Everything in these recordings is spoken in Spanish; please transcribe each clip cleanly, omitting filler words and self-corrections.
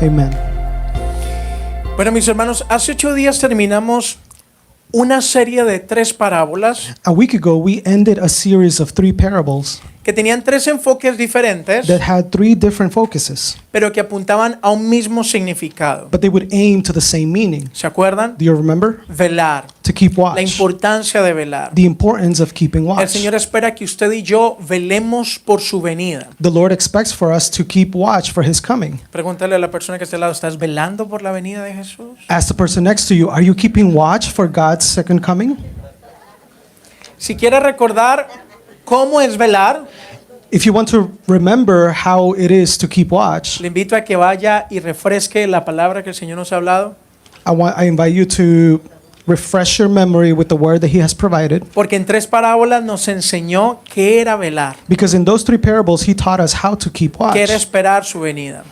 Amen. Bueno, mis hermanos, hace 8 días terminamos una serie de 3 parábolas A week ago, we ended a series of 3 parables que tenían 3 enfoques diferentes, that had 3 different focuses, pero que apuntaban a un mismo significado. but they would aim to the same meaning. ¿Se acuerdan? Do you remember? Velar, To keep la watch. importancia de velar. The importance of keeping El watch. Señor espera que usted y yo velemos por su venida. The Lord expects for us to keep watch for His coming. Pregúntale a la persona que está al lado, ¿estás velando por la venida de Jesús? Ask the person next to you, are you keeping watch for God's second coming? Si quiere recordar cómo es velar, If you want to remember how it is to keep watch, le invito a que vaya y refresque la palabra que el Señor nos ha hablado, I invite you to refresh your memory with the word that He has provided. porque en 3 parábolas nos enseñó qué era velar, Because in those 3 parables, He taught us how to keep watch qué era esperar su venida.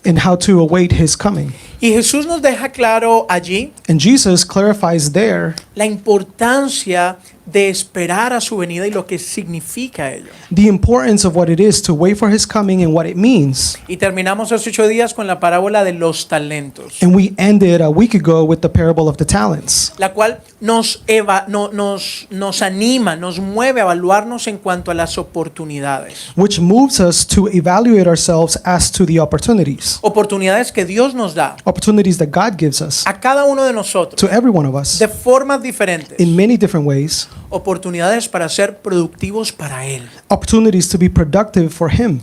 and how to await His coming. Y Jesús nos deja claro allí And Jesus clarifies there la importancia de esperar a su venida y lo que significa ello. the importance of what it is to wait for His coming and what it means. Y terminamos hace 8 días con la parábola de los talentos, And we ended a week ago with the parable of the talents, la cual nos anima, nos mueve a evaluarnos en cuanto a las oportunidades. which moves us to evaluate ourselves as to the opportunities. Oportunidades que Dios nos da Opportunities that God gives us a cada uno de nosotros to every one of us de formas diferentes. in many different ways. Oportunidades para ser productivos para Él. Opportunities to be productive for Him.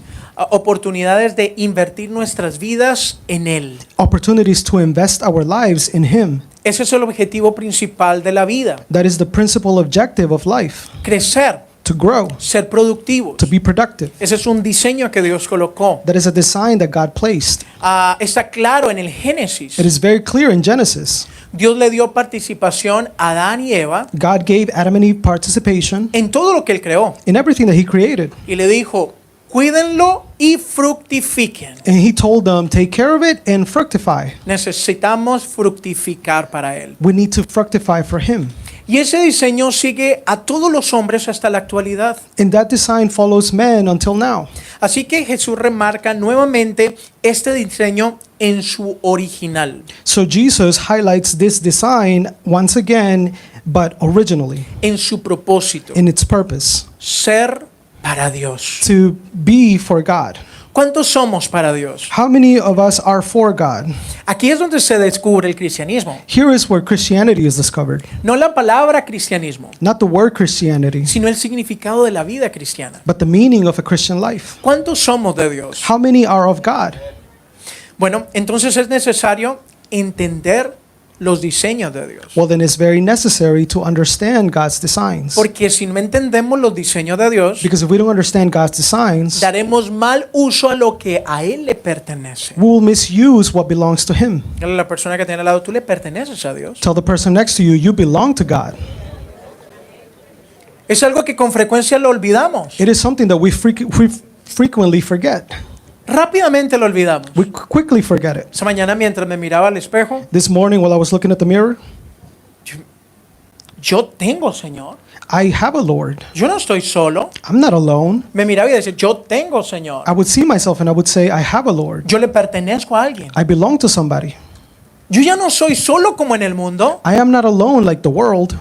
Oportunidades de invertir nuestras vidas en Él. Opportunities to invest our lives in Him. Ese es el objetivo principal de la vida. That is the principal objective of life. Crecer, To grow, ser productivos. to be productive. Ese es un diseño que Dios colocó. That is a design that God placed. Está claro en el Génesis. It is very clear in Genesis. Dios le dio participación a Adán y Eva God gave Adam and Eve participation en todo lo que Él creó. in everything that He created. Y le dijo, cuídenlo y fructifiquen. And He told them, take care of it and fructify. Necesitamos fructificar para Él. We need to fructify for Him. Y ese diseño sigue a todos los hombres hasta la actualidad. And that design follows man until now. Así que Jesús remarca nuevamente este diseño en su original, So Jesus highlights this design once again, but originally, en su propósito, in its purpose, ser para Dios. to be for God. ¿Cuántos somos para Dios? How many of us are for God? Aquí es donde se descubre el cristianismo. Here is where Christianity is discovered. No la palabra cristianismo, Not the word Christianity, sino el significado de la vida cristiana. but the meaning of a Christian life. ¿Cuántos somos de Dios? How many are of God? Bueno, entonces es necesario entender los diseños de Dios. Well, then it's very necessary to understand God's designs. Porque si no entendemos los diseños de Dios, Because if we don't understand God's designs, daremos mal uso a lo que a Él le pertenece. we will misuse what belongs to Him. Dígale a la persona que tiene al lado, tú le perteneces a Dios. Tell the person next to you, you belong to God. Es algo que con frecuencia lo olvidamos. It is something that we frequently forget. Rápidamente lo olvidamos. We quickly forget it. Esa mañana mientras me miraba al espejo, This morning while I was looking at the mirror, yo tengo Señor. I have a Lord. Yo no estoy solo. I'm not alone. Me miraba y decía, yo tengo Señor. I would see myself and I would say, I have a Lord. Yo le pertenezco a alguien. I belong to somebody. Yo ya no soy solo como en el mundo. I am not alone like the world.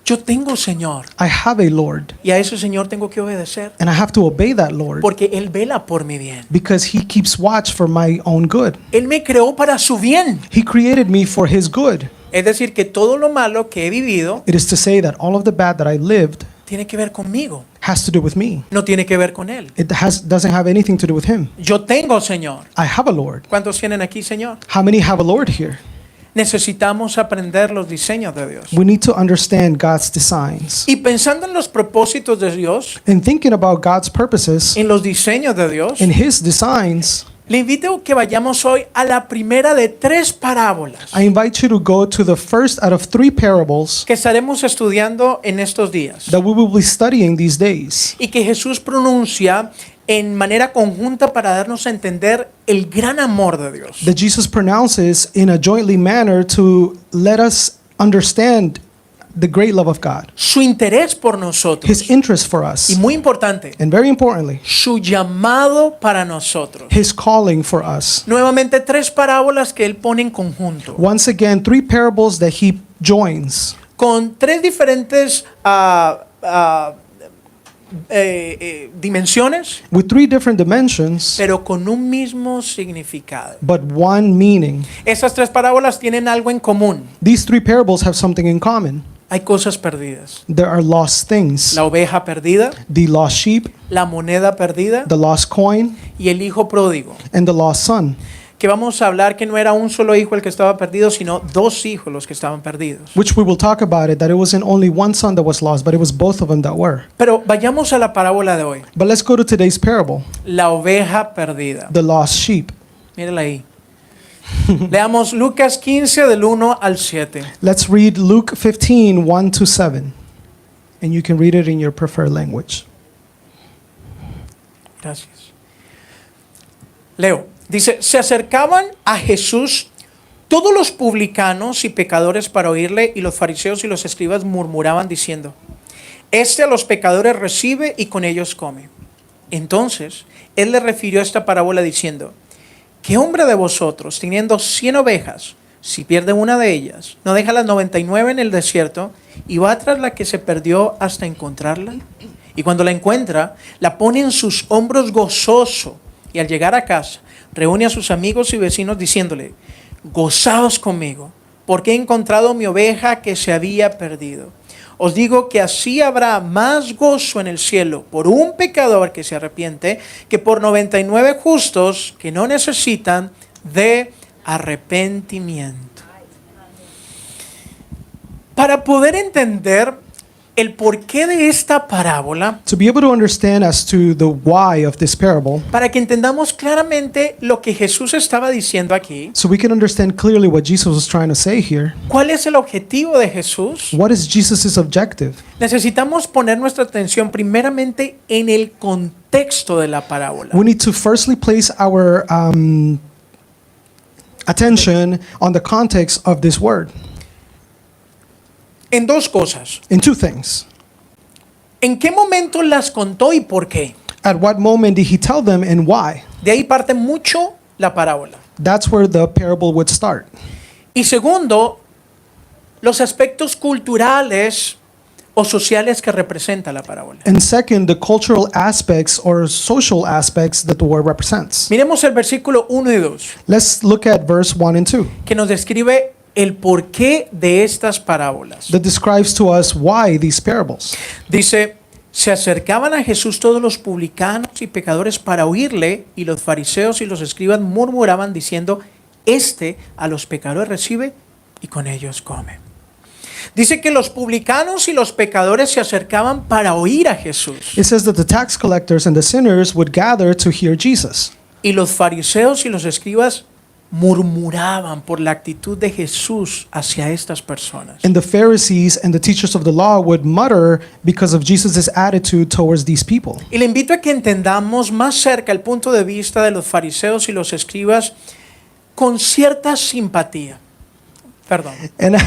Yo tengo Señor. I have a Lord. Y a ese Señor tengo que obedecer. And I have to obey that Lord Porque Él vela por mi bien. because He keeps watch for my own good. Él me creó para su bien. He created me for His good. Es decir, que todo lo malo que he vivido It is to say that all of the bad that I lived tiene que ver conmigo. has to do with me. No tiene que ver con Él. It doesn't have anything to do with Him. Yo tengo Señor. I have a Lord. ¿Cuántos tienen aquí Señor? How many have a Lord here? Necesitamos aprender los diseños de Dios. We need to understand God's designs. Y pensando en los propósitos de Dios, And thinking about God's purposes en los diseños de Dios, and His designs, le invito a que vayamos hoy a la primera de 3 parábolas I invite you to go to the first out of 3 parables que estaremos estudiando en estos días that we will be studying these days, y que Jesús pronuncia en manera conjunta para darnos a entender el gran amor de Dios. that Jesus pronounces in a jointly manner to let us understand the great love of God, su interés por nosotros His interest for y us, muy importante, and very importantly, su llamado para nosotros. His calling for us. Nuevamente tres parábolas que él pone en conjunto, Once again, three parables that He joins con tres diferentes dimensiones, with three different dimensions, pero con un mismo significado. but one meaning. Esas tres parábolas tienen algo en común. These three parables have something in common. Hay cosas perdidas. There are lost things: La oveja perdida, the lost sheep, la moneda perdida the lost coin, y el hijo pródigo. and the lost son, Que vamos a hablar que no era un solo hijo el que estaba perdido, sino dos hijos los que estaban perdidos. which we will talk about it, that it wasn't only one son that was lost, but it was both of them that were. Pero vayamos a la parábola de hoy. But let's go to today's parable, La oveja perdida. the lost sheep. Mírala ahí. Leamos Lucas 15 del 1 al 7. Let's read Luke 15, 1 to 7. And you can read it in your preferred language. Gracias. Leo. Dice, se acercaban a Jesús todos los publicanos y pecadores para oírle, y los fariseos y los escribas murmuraban diciendo, este a los pecadores recibe y con ellos come. Entonces, él le refirió esta parábola diciendo, ¿qué hombre de vosotros, teniendo 100 ovejas, si pierde una de ellas, no deja las 99 en el desierto y va tras la que se perdió hasta encontrarla? Y cuando la encuentra, la pone en sus hombros gozoso, y al llegar a casa, reúne a sus amigos y vecinos diciéndole, gozaos conmigo, porque he encontrado mi oveja que se había perdido. Os digo que así habrá más gozo en el cielo por un pecador que se arrepiente que por 99 justos que no necesitan de arrepentimiento. Para poder entender el porqué de esta parábola, To be able to understand as to the why of this parable, para que entendamos claramente lo que Jesús estaba diciendo aquí, so we can understand clearly what Jesus was trying to say here, ¿cuál es el objetivo de Jesús? what is Jesus' objective? Necesitamos poner nuestra atención primeramente en el contexto de la parábola. We need to firstly place our attention on the context of this word En dos cosas. in two things. ¿En qué momento las contó y por qué? At what moment did He tell them and why? De ahí parte mucho la parábola. That's where the parable would start. Y segundo, los aspectos culturales o sociales que representa la parábola. And second, the cultural aspects or social aspects that the word represents. Miremos el versículo 1 y 2, Let's look at verse 1 and 2 que nos describe el porqué de estas parábolas. that describes to us why these parables. Dice, se acercaban a Jesús todos los publicanos y pecadores para oírle, y los fariseos y los escribas murmuraban diciendo, este a los pecadores recibe y con ellos come. Dice que los publicanos y los pecadores se acercaban para oír a Jesús, It says that the tax collectors and the sinners would gather to hear Jesus. y los fariseos y los escribas murmuraban por la actitud de Jesús hacia estas personas. And the Pharisees and the teachers of the law would mutter because of Jesus' attitude towards these people. Y le invito a que entendamos más cerca el punto de vista de los fariseos y los escribas con cierta simpatía. Perdón. And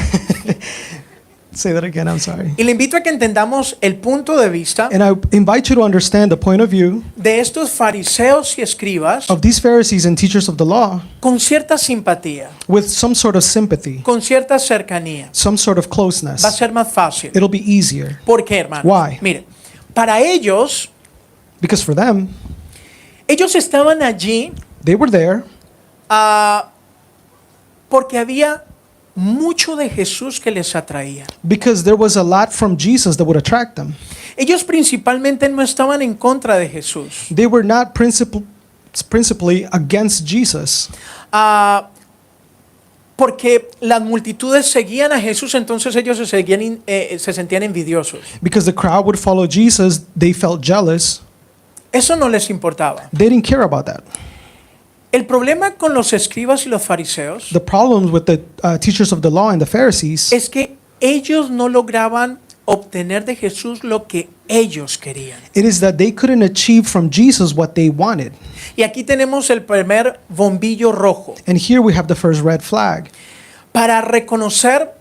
say that again, I'm sorry. Y le invito a que entendamos el punto de vista And I invite you to understand the point of view de estos fariseos y escribas of these Pharisees and teachers of the law con cierta simpatía, with some sort of sympathy, con cierta cercanía. some sort of Va a closeness. ser más fácil. It'll be easier. ¿Por qué, hermano? Why? Mire, para ellos, Because for them, ellos estaban allí they were there porque había mucho de Jesús que les atraía. because there was a lot from Jesus that would attract them. Ellos principalmente no estaban en contra de Jesús. They were not principally against Jesus Porque las multitudes seguían a Jesús, entonces ellos se sentían envidiosos. because the crowd would follow Jesus. They felt jealous. Eso no les importaba. They didn't care about that. El problema con los escribas y los fariseos The problems with the teachers of the law and the Pharisees es que ellos no lograban obtener de Jesús lo que ellos querían. it is that they couldn't achieve from Jesus what they wanted. Y aquí tenemos el primer bombillo rojo And here we have the first red flag. para reconocer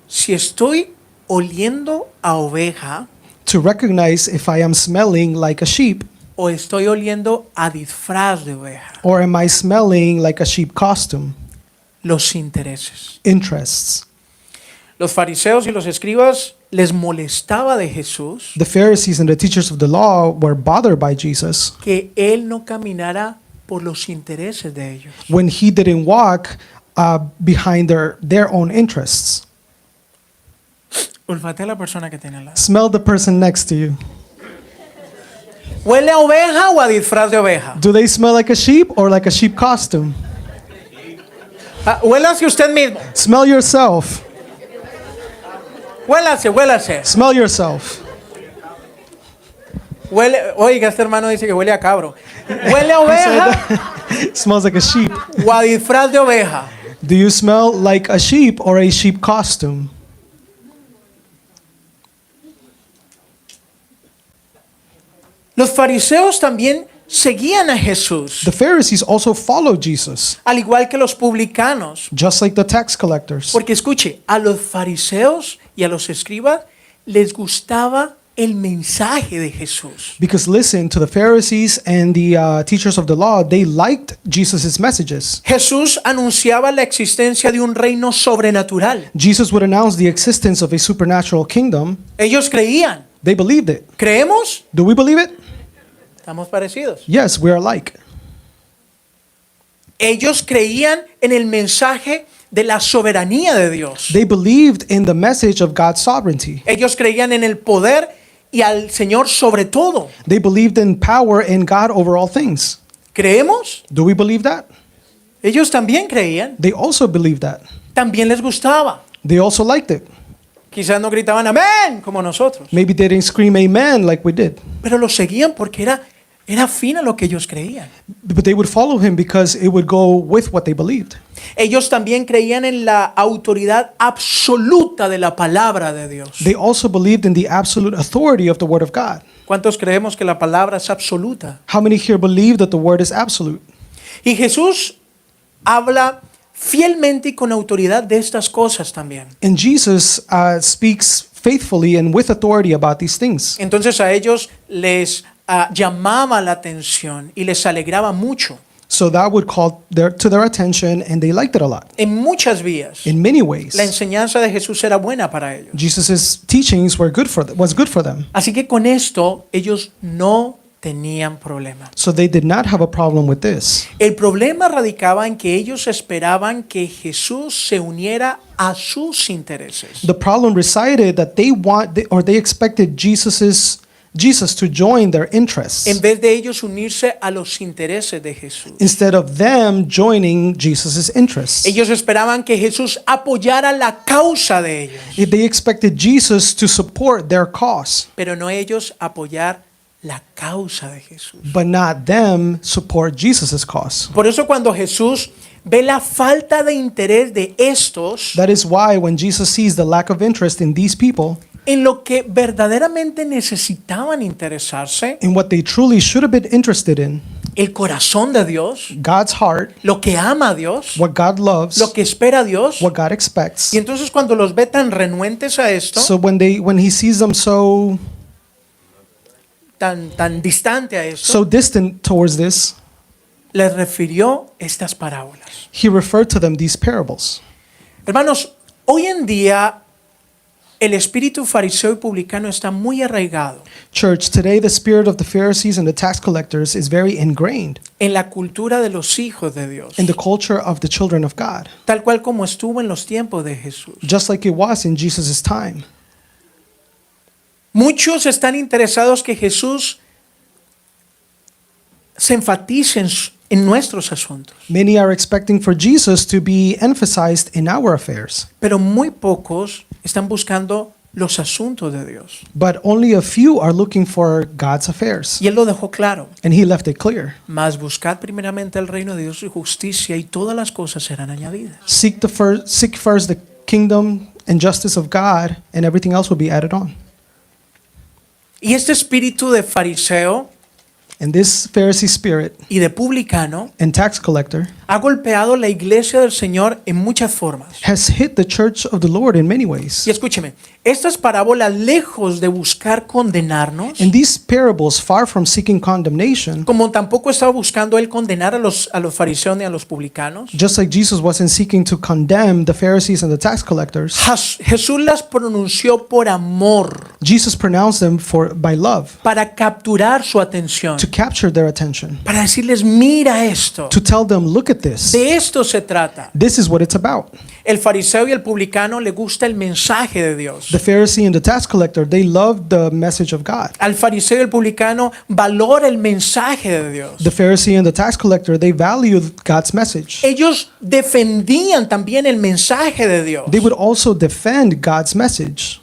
si estoy oliendo a oveja to recognize if I am smelling like a sheep o estoy oliendo a disfraz de oveja. or am I smelling like a sheep costume. Los intereses. Interests. Los fariseos y los escribas les molestaba de Jesús The Pharisees and the teachers of the law were bothered by Jesus que él no caminara por los intereses de ellos. when he didn't walk behind their own interests. Olfatea a la persona que tiene al lado. Smell the person next to you. ¿Huele a oveja o a disfraz de oveja? Do they smell like a sheep or like a sheep costume? Huélase usted mismo. Smell yourself. Huélase, huélase. Smell yourself. Oiga, este hermano dice que huele a cabro. ¿Huele a oveja Smells like a sheep. o a disfraz de oveja? Do you smell like a sheep or a sheep costume? Los fariseos también seguían a Jesús, The Pharisees also followed Jesus, al igual que los publicanos. just like the tax collectors. Porque escuche, a los fariseos y a los escribas les gustaba el mensaje de Jesús. Because listen, to the Pharisees and the teachers of the law, they liked Jesus' messages. Jesús anunciaba la existencia de un reino sobrenatural. Jesus would announce the existence of a supernatural kingdom. Ellos creían. They believed it. ¿Creemos? Do we believe it? Estamos parecidos. Yes, we are alike. Ellos creían en el mensaje de la soberanía de Dios. They believed in the message of God's sovereignty. Ellos creían en el poder y al Señor sobre todo. They believed in power and God over all things. ¿Creemos? Do we believe that? Ellos también creían. They also believed that. También les gustaba. They also liked it. Quizás no gritaban amén como nosotros, Maybe they didn't scream amen like we did, pero lo seguían porque era afín a lo que ellos creían. but they would follow him because it would go with what they believed. Ellos también creían en la autoridad absoluta de la palabra de Dios. They also believed in the absolute authority of the word of God. ¿Cuántos creemos que la palabra es absoluta? How many here believe that the word is absolute? Y Jesús habla fielmente y con autoridad de estas cosas también. And Jesus speaks faithfully and with authority about these things. Entonces a ellos les llamaba la atención y les alegraba mucho So that would call to their attention, and they liked it a lot. en muchas vías. In many ways, La enseñanza de Jesús era buena para ellos. Jesus' teachings was good for them. Así que con esto ellos no tenían problema. So they did not have a problem with this. El problema radicaba en que ellos esperaban que Jesús se uniera a sus intereses. The problem resided that they expected Jesus to join their interests En vez de ellos unirse a los intereses de Jesús. instead of them joining Jesus' interests. Ellos esperaban que Jesús apoyara la causa de ellos, They expected Jesus to support their cause, pero no ellos apoyar la causa de Jesús. but not them support Jesus' cause. Por eso cuando Jesús ve la falta de interés de estos That is why when Jesus sees the lack of interest in these people, en lo que verdaderamente necesitaban interesarse, in what they truly should have been interested in, el corazón de Dios, God's heart, lo que ama a Dios, what God loves, lo que espera a Dios. what God expects. Y entonces cuando los ve tan renuentes a esto, So when he sees them so tan distante a esto, distant towards this, les refirió estas parábolas. he referred to them these parables. Hermanos, hoy en día el espíritu fariseo y publicano está muy arraigado Church, today the spirit of the Pharisees and the tax collectors is very ingrained en la cultura de los hijos de Dios, in the culture of the children of God, tal cual como estuvo en los tiempos de Jesús. just like it was in Jesus' time. Muchos están interesados que Jesús se enfatice en nuestros asuntos, Many are expecting for Jesus to be emphasized in our affairs, pero muy pocos están buscando los asuntos de Dios. but only a few are looking for God's affairs. Y Él lo dejó claro. And he left it clear. Mas buscad primeramente el reino de Dios y justicia, y todas las cosas serán añadidas. Seek first the kingdom and justice of God, and everything else will be added on. Y este espíritu de fariseo And this Pharisee spirit y de publicano and tax collector ha golpeado la iglesia del Señor en muchas formas. has hit the church of the Lord in many ways. Y escúcheme, estas parábolas, lejos de buscar condenarnos, And these parables, far from seeking condemnation, como tampoco estaba buscando él condenar a los fariseos ni a los publicanos, just like Jesus wasn't seeking to condemn the Pharisees and the tax collectors, Jesús las pronunció por amor, Jesus pronounced them by love, para capturar su atención, to capture their attention, para decirles, mira esto, to tell them, look at this. de esto se trata. This is what it's about. El fariseo y el publicano le gusta el mensaje de Dios. The Pharisee and the tax collector, they loved the message of God. Al fariseo y el publicano valora el mensaje de Dios. The Pharisee and the tax collector, they valued God's message. Ellos defendían también el mensaje de Dios. They would also defend God's message.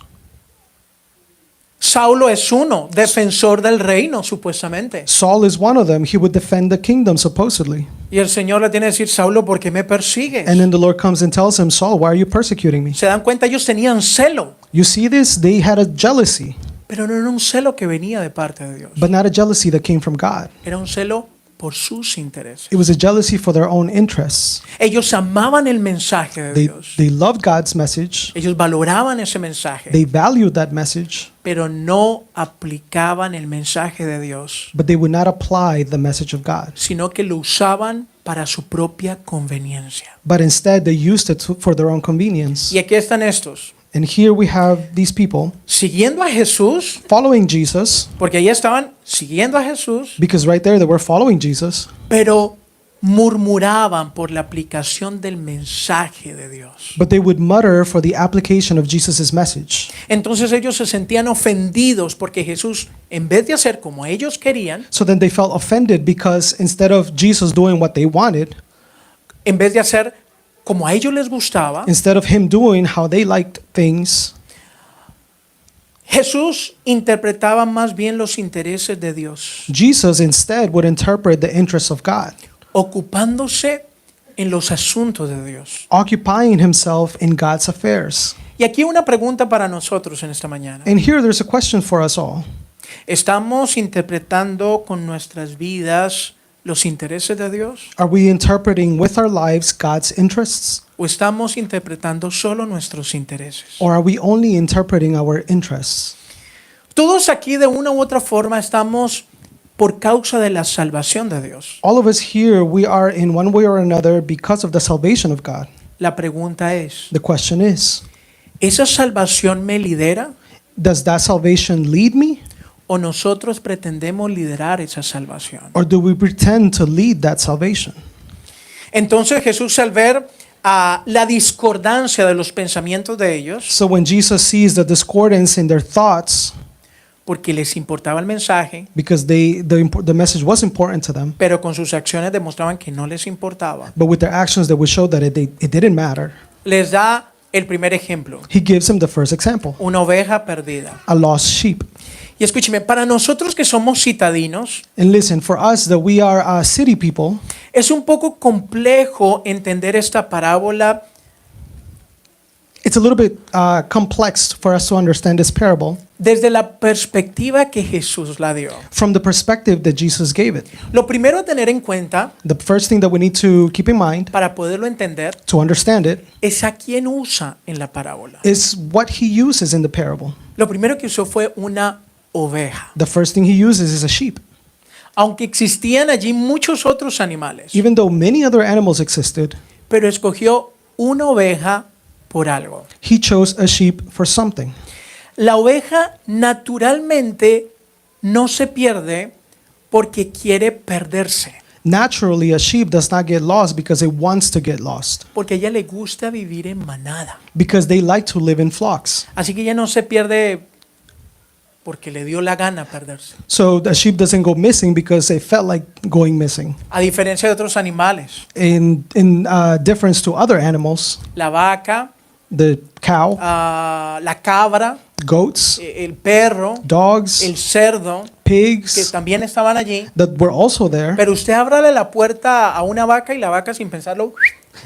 Saulo es uno, defensor del reino, supuestamente. Saul is one of them. He would defend the kingdom, supposedly. Y el Señor le tiene que decir, Saulo, ¿por qué me persigues? And then the Lord comes and tells him, Saul, why are you persecuting me? Se dan cuenta, ellos tenían celo, You see this? They had a jealousy, pero no era un celo que venía de parte de Dios. but not a jealousy that came from God. Era un celo por sus intereses. It was a jealousy for their own interests. Ellos amaban el mensaje de Dios. They loved God's message. Ellos valoraban ese mensaje, They valued that message, pero no aplicaban el mensaje de Dios, but they would not apply the message of God. sino que lo usaban para su propia conveniencia. But instead, they used it for their own convenience. Y aquí están estos, And here we have these people siguiendo a Jesús, following Jesus, porque ahí estaban siguiendo a Jesús, because right there they were following Jesus, pero murmuraban por la aplicación del mensaje de Dios. but they would mutter for the application of Jesus' message. Entonces ellos se sentían ofendidos porque Jesús, en vez de hacer como ellos querían, So then they felt offended because instead of Jesus doing what they wanted, en vez de hacer como a ellos les gustaba, instead of him doing how they liked things, Jesús interpretaba más bien los intereses de Dios, Jesus instead would interpret the interests of God, ocupándose en los asuntos de Dios. occupying himself in God's affairs. Y aquí una pregunta para nosotros en esta mañana. And here there's a question for us all. ¿Estamos interpretando con nuestras vidas los intereses de Dios? Are we interpreting with our lives God's interests? ¿O estamos interpretando solo nuestros intereses? Or are we only interpreting our interests? Todos aquí de una u otra forma estamos por causa de la salvación de Dios. All of us here, we are in one way or another because of the salvation of God. La pregunta es, The question is, ¿esa salvación me lidera does that salvation lead me? o nosotros pretendemos liderar esa salvación? Or do we pretend to lead that salvation? Entonces Jesús, al ver la discordancia de los pensamientos de ellos, So when Jesus sees the discordance in their thoughts, porque les importaba el mensaje, because the message was important to them, pero con sus acciones demostraban que no les importaba, but with their actions they would show that it didn't matter, les da el primer ejemplo, he gives them the first example, una oveja perdida. a lost sheep. Y escúcheme, para nosotros que somos citadinos, And listen, for us that we are city people, es un poco complejo entender esta parábola it's a little bit complex for us to understand this parable desde la perspectiva que Jesús la dio. from the perspective that Jesus gave it. Lo primero a tener en cuenta The first thing that we need to keep in mind para poderlo entender to understand it es a quién usa en la parábola. is what he uses in the parable. Lo primero que usó fue una oveja. The first thing he uses is a sheep. Aunque existían allí muchos otros animales, Even though many other animals existed, pero escogió una oveja por algo. he chose a sheep for something. La oveja naturalmente no se pierde porque quiere perderse, Naturally, a sheep does not get lost because it wants to get lost, porque a ella le gusta vivir en manada. because they like to live in flocks. Así que ella no se pierde porque le dio la gana perderse. So the sheep doesn't go missing because it felt like going missing. A diferencia de otros animales, In difference to other animals, la vaca, the cow, la cabra, goats, el perro, dogs, el cerdo, que pigs también estaban allí. that were also there. Pero usted ábrale la puerta a una vaca y la vaca sin pensarlo,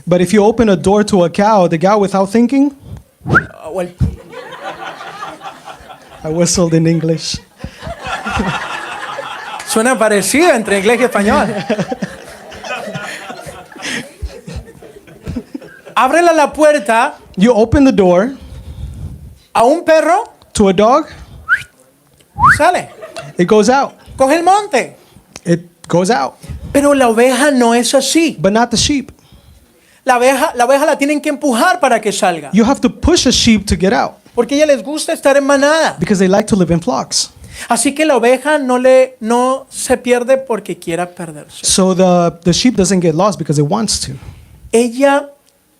But if you open a door to a cow, the cow without thinking, o el- I whistled in English. suena parecido entre inglés y español. ábrele la puerta You open the door a un perro, to a dog, sale, it goes out. coge el monte. It goes out. Pero la oveja no es así. But not the sheep. La oveja la tienen que empujar para que salga. You have to push a sheep to get out Porque a ella les gusta estar en manada. because they like to live in flocks. Así que la oveja no se pierde porque quiera perderse. So the sheep doesn't get lost because it wants to. Ella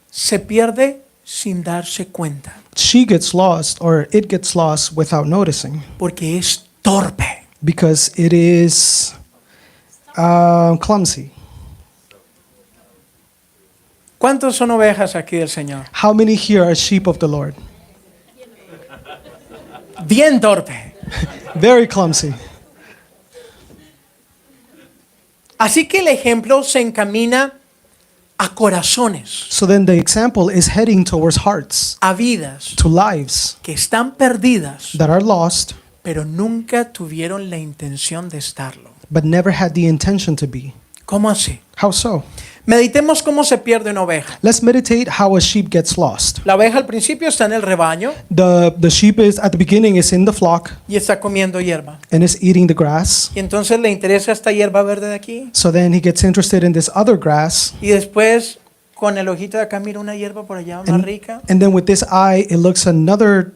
se pierde sin darse cuenta. She gets lost or it gets lost without noticing Porque es torpe. because it is clumsy. ¿Cuántos son ovejas aquí del Señor? How many here are sheep of the Lord? Bien torpe. Very clumsy. Así que el ejemplo se encamina a corazones, So then the example is heading towards hearts, a vidas to lives que están perdidas, that are lost pero nunca tuvieron la intención de estarlo. but never had the intention to be. ¿Cómo así? How so? Meditemos cómo se pierde una oveja. Let's meditate how a sheep gets lost. La oveja al principio está en el rebaño The sheep is at the beginning is in the flock y está comiendo hierba. and is eating the grass. Y entonces le interesa esta hierba verde de aquí. So then he gets interested in this other grass. Y después con el ojito de acá mira una hierba por allá más rica. And then with this eye, it looks another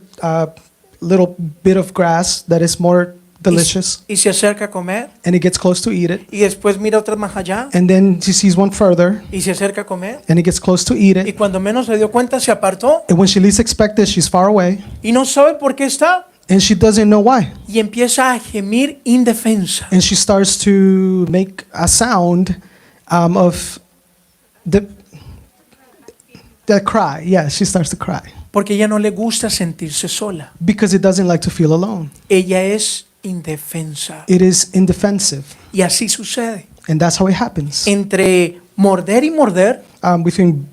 little bit of grass that is more delicious. Y se acerca a comer. And he gets close to eat it. Y después mira otra más allá. And then he sees one further Y se acerca a comer. and he gets close to eat Y it. cuando menos se dio cuenta se apartó. And when she least expects it, she's far away. Y no sabe por qué está. And she doesn't know why. Y empieza a gemir indefensa. And she starts to make a sound of the cry. Yeah, she starts to cry. Porque ella no le gusta sentirse sola. Because it doesn't like to feel alone. Ella es indefensa. It is indefensive. Y así sucede. And that's how it happens. Entre morder y morder,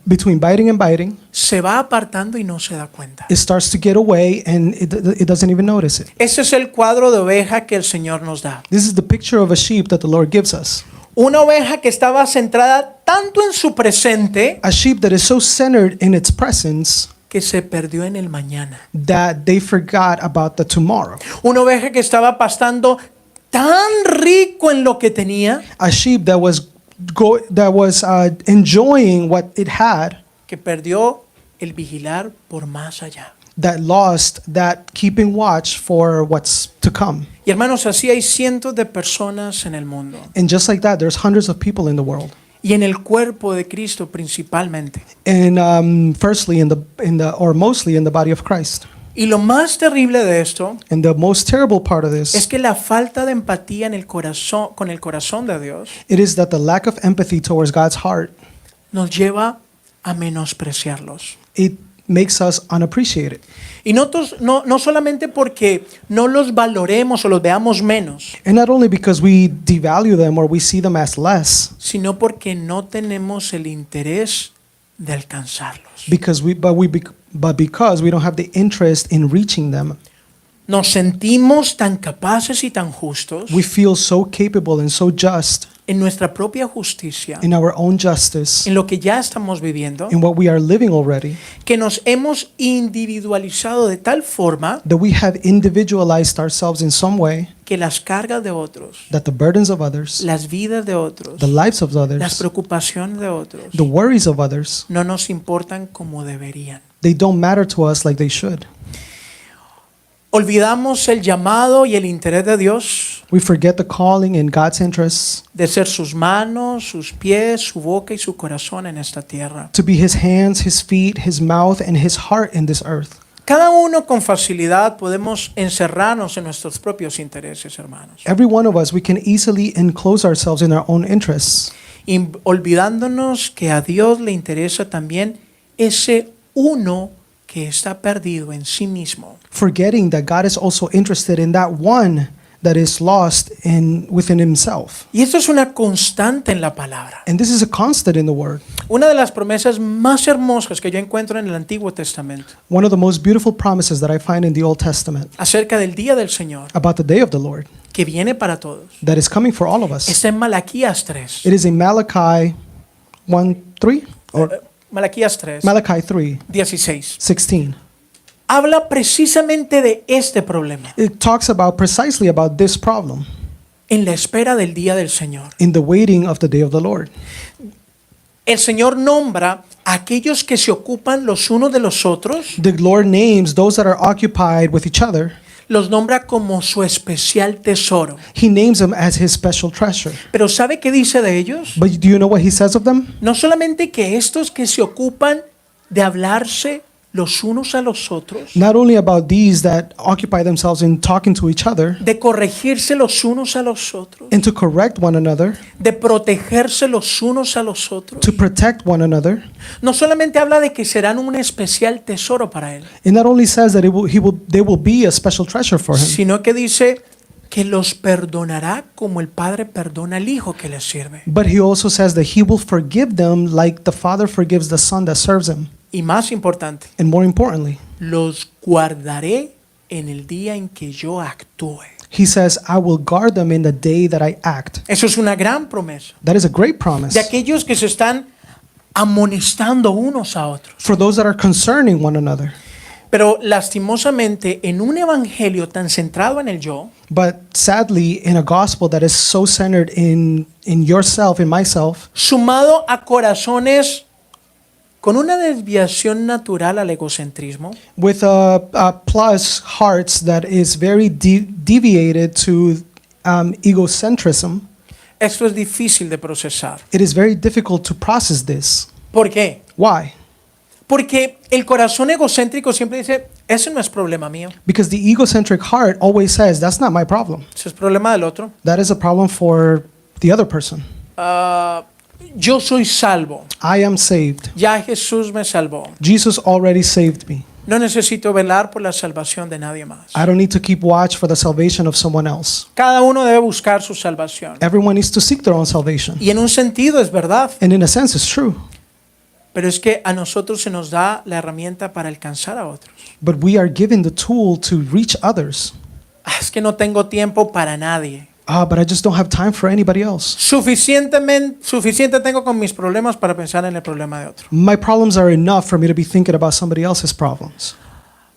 Between biting and biting, se va apartando y no se da cuenta. it starts to get away and it doesn't even notice it. Ese es el cuadro de oveja que el Señor nos da. This is the picture of a sheep that the Lord gives us. Una oveja que estaba centrada tanto en su presente A sheep that is so centered in its presence que se perdió en el mañana. that they forgot about the tomorrow. Una oveja que estaba pastando tan rico en lo que tenía A sheep that was enjoying what it had, que perdió el vigilar por más allá. that lost that keeping watch for what's to come. Y hermanos, así hay cientos de personas en el mundo And just like that, there's hundreds of people in the world. y en el cuerpo de Cristo principalmente. And firstly, or mostly in the body of Christ. Y lo más terrible de esto And the most terrible part of es this, que la falta de empatía en el corazón, con el corazón de Dios it is that the lack of empathy towards God's heart, nos lleva a menospreciarlos. it makes us unappreciated. Y no solamente porque no los valoremos o los veamos menos, And not only because we devalue them or we see them as less, sino porque no tenemos el interés de alcanzarlos. but because we don't have the interest in reaching them. Nos sentimos tan capaces y tan justos We feel so capable and so just en nuestra propia justicia, in our own justice, en lo que ya estamos viviendo, in what we are living already, que nos hemos individualizado de tal forma that we have individualized ourselves in some way, que las cargas de otros, that the burdens of others, las vidas de otros, the lives of las others, preocupaciones de otros, the worries of others, no nos importan como deberían. they don't matter to us like they should. Olvidamos el llamado y el interés de Dios We forget the calling and God's interests de ser sus manos, sus pies, su boca y su corazón en esta tierra. to be His hands, His feet, His mouth, and His heart in this earth. Cada uno con facilidad podemos encerrarnos en nuestros propios intereses, hermanos, Every one of us, we can easily enclose ourselves in our own interests, y olvidándonos que a Dios le interesa también ese uno que está perdido en sí mismo. forgetting that God is also interested in that one that is lost within himself. Y esto es una constante en la palabra. And this is a constant in the Word. Una de las promesas más hermosas que yo encuentro en el Antiguo Testamento One of the most beautiful promises that I find in the Old Testament acerca del día del Señor about the day of the Lord que viene para todos that is coming for all of us. está en Malaquías 3. It is in Malachi 1:3 or Malaquías 3, Malachi 3, 16. 16. Habla precisamente de este problema It talks about precisely about this problem en la espera del día del Señor. in the waiting of the day of the Lord. El Señor nombra a aquellos que se ocupan los unos de los otros, The Lord names those that are occupied with each other. los nombra como su especial tesoro. He names them as his special treasure. Pero ¿sabe qué dice de ellos? But do you know what he says of them? No solamente que estos que se ocupan de hablarse los unos a los otros, Not only about these that occupy themselves in talking to each other de corregirse los unos a los otros, and to correct one another, de protegerse los unos a los otros. to protect one another. No solamente habla de que serán un especial tesoro para él, It not only says that they will be a special treasure for him, sino que dice que los perdonará como el Padre perdona al Hijo que le sirve. but he also says that he will forgive them like the Father forgives the Son that serves him. Y más importante, And more importantly, los guardaré en el día en que yo actúe. he says, I will guard them in the day that I act. Eso es una gran promesa That is a great promise de aquellos que se están amonestando unos a otros. for those that are concerning one another. Pero lastimosamente, en un evangelio tan centrado en el yo, But sadly, in a gospel that is so centered in yourself, in myself, sumado a corazones con una desviación natural al egocentrismo, with a plus hearts that is very deviated to egocentrism, esto es difícil de procesar. it is very difficult to process this. ¿Por qué? Why? Porque el corazón egocéntrico siempre dice, ese no es problema mío, Because the egocentric heart always says, that's not my problem. ese es problema del otro. That is a problem for the other person. Yo soy salvo, I am saved. ya Jesús me salvó. Jesus already saved me. No necesito velar por la salvación de nadie más. I don't need to keep watch for the salvation of someone else. Cada uno debe buscar su salvación. Everyone needs to seek their own salvation. Y en un sentido es verdad, And in a sense, it's true. pero es que a nosotros se nos da la herramienta para alcanzar a otros. But we are given the tool to reach others. Es que no tengo tiempo para nadie. But I just don't have time for anybody else. Suficiente tengo con mis problemas para pensar en el problema de otro. My problems are enough for me to be thinking about somebody else's problems.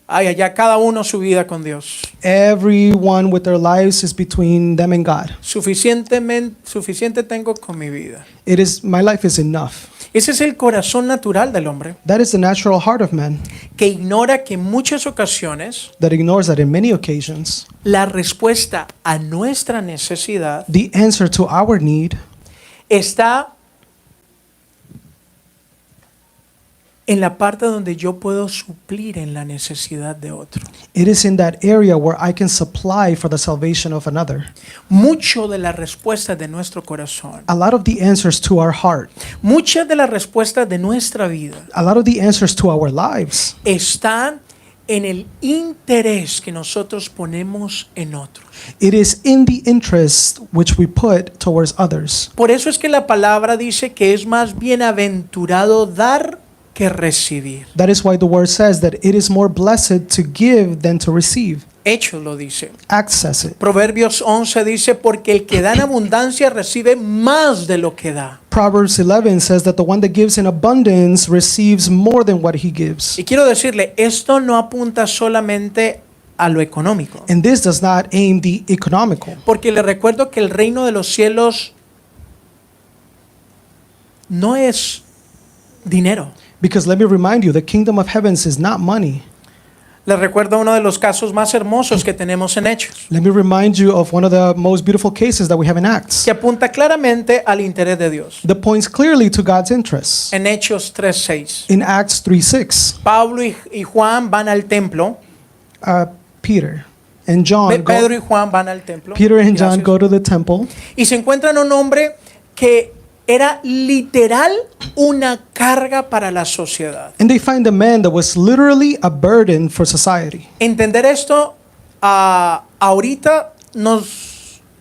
Ay, allá cada uno su vida con Dios. Everyone with their lives is between them and God. Suficiente tengo con mi vida. My life is enough. Ese es el corazón natural del hombre, That is the natural heart of man que ignora que en muchas ocasiones that ignores that in many occasions, la respuesta a nuestra necesidad the answer to our need está en la parte donde yo puedo suplir en la necesidad de otro. it is in that area where I can supply for the salvation of another. Mucho de la respuesta de nuestro corazón, A lot of the answers to our heart, muchas de las respuestas de nuestra vida a lot of the answers to our lives están en el interés que nosotros ponemos en otros. it is in the interest which we put towards others. Por eso es que la palabra dice que es más bienaventurado dar que recibir. That is why the word says that it is more blessed to give than to receive. Hechos lo dice. Acts says it. Proverbios 11 dice, porque el que da en abundancia recibe más de lo que da. Proverbs 11 says that the one that gives in abundance receives more than what he gives. Y quiero decirle, esto no apunta solamente a lo económico. And this does not aim the economical. Porque le recuerdo que el reino de los cielos no es dinero. Because let me remind you, the kingdom of heavens is not money. Le recuerdo uno de los casos más hermosos que tenemos en Hechos, Let me remind you of one of the most beautiful cases that we have in Acts. que apunta claramente al interés de Dios. That points clearly to God's interests. En Hechos 3:6, In Acts 3:6, Pablo y Juan van al templo. Peter and John Pedro go, y Juan van al templo. Peter and John Gracias. go to the temple, Y se encuentran un hombre que era literal una carga para la sociedad. and they find a man that was literally a burden for society. Entender esto ahorita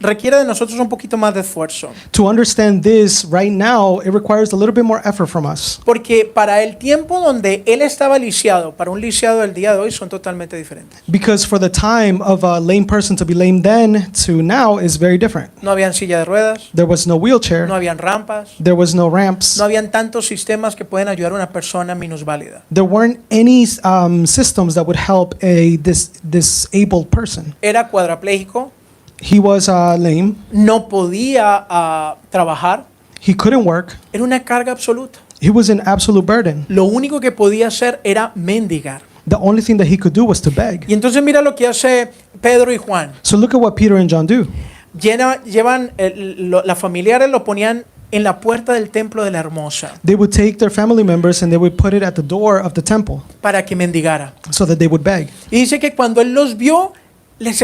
requiere de nosotros un poquito más de esfuerzo. To understand this right now, it requires a little bit more effort from us. Porque para el tiempo donde él estaba lisiado, para un lisiado del día de hoy son totalmente diferentes. Because for the time of a lame person to be lame then to now is very different. No habían silla de ruedas, There was no wheelchair. no habían rampas, There was no ramps. no habían tantos sistemas que pueden ayudar a una persona minusválida. There weren't any systems that would help a disabled person. Era cuadrapléjico, He was lame. no podía trabajar, He couldn't work. era una carga absoluta. He was an absolute burden. Lo único que podía hacer era mendigar. The only thing that he could do was to beg. Y entonces mira lo que hace Pedro y Juan. So look at what Peter and John do. Llevan, las familiares lo ponían en la puerta del templo de la Hermosa They would take their family members and they would put it at the door of the temple para que mendigara. so that they would beg. Y dice que cuando él los vio, les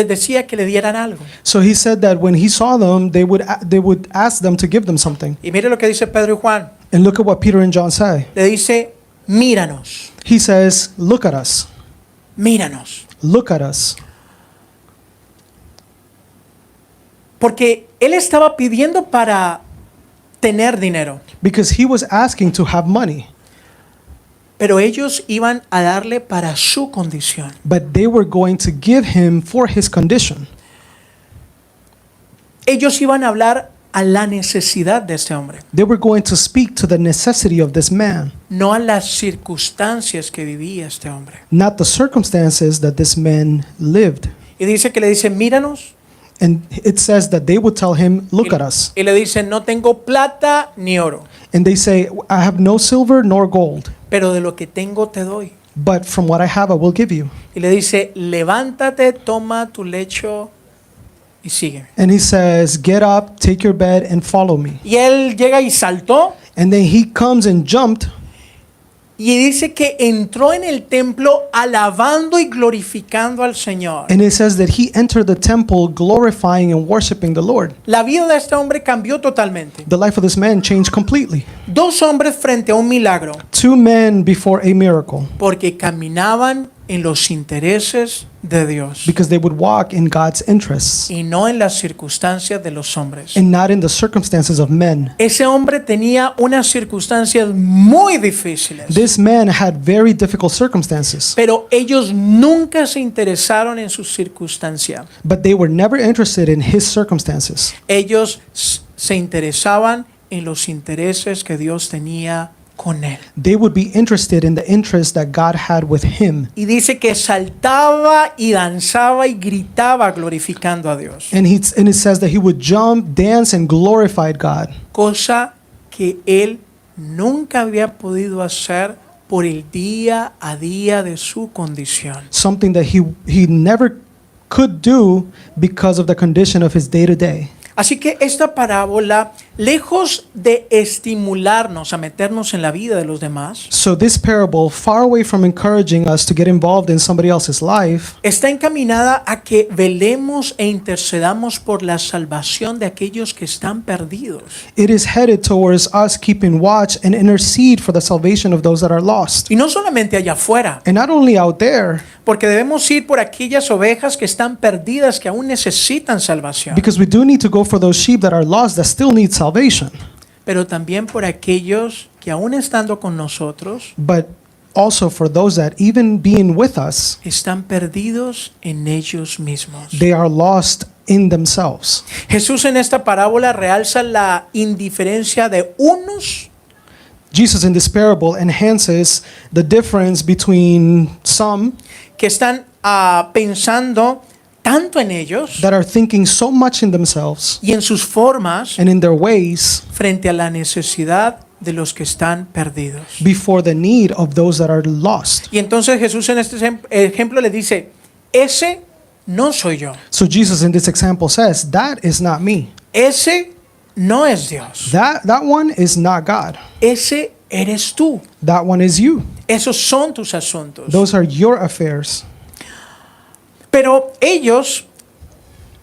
decía que le dieran algo. So he said that when he saw them, they would ask them to give them something. Y mire lo que dice Pedro y Juan. And look at what Peter and John say. Le dice, míranos, He says, "Look at us. míranos. Look at us." Porque él estaba pidiendo para tener dinero, Because he was asking to have money, pero ellos iban a darle para su condición. but they were going to give him for his condition. Ellos iban a hablar a la necesidad de este hombre, They were going to speak to the necessity of this man, no a las circunstancias que vivía este hombre. not the circumstances that this man lived. Y dice que le dice, míranos. And it says that they would tell him, "Look at us." Y le dice, no tengo plata ni oro, And they say, "I have no silver nor gold, pero de lo que tengo te doy. but from what I have I will give you." Y le dice, levántate, toma tu lecho y sigue. And he says, "Get up, take your bed and follow me." Y él llega y saltó And then he comes and jumped, y dice que entró en el templo alabando y glorificando al Señor. and it says that he entered the temple glorifying and worshiping the Lord. La vida de este hombre cambió totalmente. The life of this man changed completely. Dos hombres frente a un milagro, Two men before a miracle, porque caminaban en los intereses de Dios because they would walk in God's interests y no en las circunstancias de los hombres. and not in the circumstances of men. Ese hombre tenía unas circunstancias muy difíciles, This man had very difficult circumstances, pero ellos nunca se interesaron en sus circunstancias. but they were never interested in his circumstances. Ellos se interesaban en los intereses que Dios tenía con él. They would be interested in the interest that God had with him. Y dice que saltaba y danzaba y gritaba glorificando a Dios, And it says that he would jump, dance, and glorified God, cosa que él nunca había podido hacer por el día a día de su condición. something that he never could do because of the condition of his day to day. Así que esta parábola, lejos de estimularnos a meternos en la vida de los demás, So this parable, far away from encouraging us to get involved in somebody else's life, está encaminada a que velemos e intercedamos por la salvación de aquellos que están perdidos. it is headed towards us keeping watch and intercede for the salvation of those that are lost. Y no solamente allá afuera, And not only out there, porque debemos ir por aquellas ovejas que están perdidas, que aún necesitan salvación, because we do need to go for those sheep that are lost that still need salvation, pero también por aquellos que aún estando con nosotros, but also for those that, even being with us, están perdidos en ellos mismos. they are lost in themselves. Jesús en esta parábola realza la indiferencia de unos Jesus in this parable enhances the difference between some que están pensando tanto en ellos that are thinking so much in themselves y en sus formas and in their ways frente a la necesidad de los que están perdidos. before the need of those that are lost. Y entonces Jesús en este ejemplo le dice, ese no soy yo, So Jesus in this example says, that is not me. ese no es Dios, That one is not God. ese eres tú, That one is you. esos son tus asuntos. Those are your affairs. Pero ellos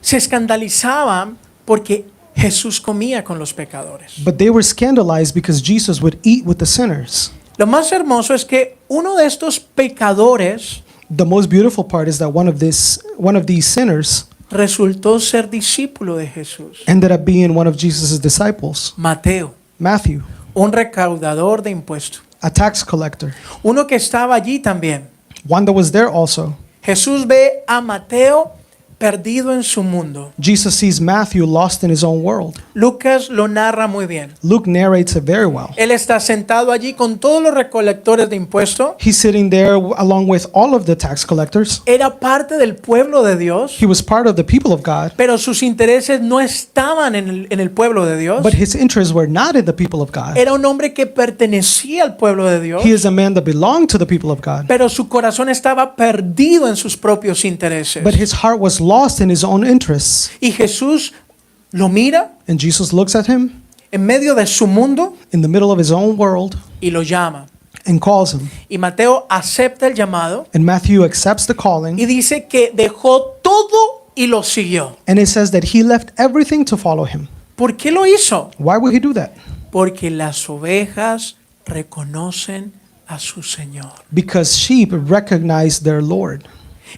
se escandalizaban porque Jesús comía con los pecadores. But they were scandalized because Jesus would eat with the sinners. Lo más hermoso es que uno de estos pecadores The most beautiful part is that one of these sinners resultó ser discípulo de Jesús? ended up being one of Jesus' disciples? Mateo, Matthew, un recaudador de impuestos. a tax collector, Uno que estaba allí también. one that was there also. Jesús ve a Mateo perdido en su mundo. Jesus sees Matthew lost in his own world. Lucas lo narra muy bien. Luke narrates it very well. Él está sentado allí con todos los recolectores de impuestos. He's sitting there along with all of the tax collectors. Era parte del pueblo de Dios, He was part of the people of God, pero sus intereses no estaban en el pueblo de Dios. but his interests were not in the people of God. Era un hombre que pertenecía al pueblo de Dios, He is a man that belonged to the people of God, pero su corazón estaba perdido en sus propios intereses. but his heart was lost in his own interests. Y Jesús lo mira And Jesus looks at him en medio de su mundo in the middle of his own world y lo llama. and calls him. Y Mateo acepta el llamado And Matthew accepts the y calling, dice que dejó todo y lo siguió. and it says that he left everything to follow him. ¿Por qué lo hizo? Why would he do that? Porque las ovejas reconocen a su Señor. Because sheep recognize their Lord.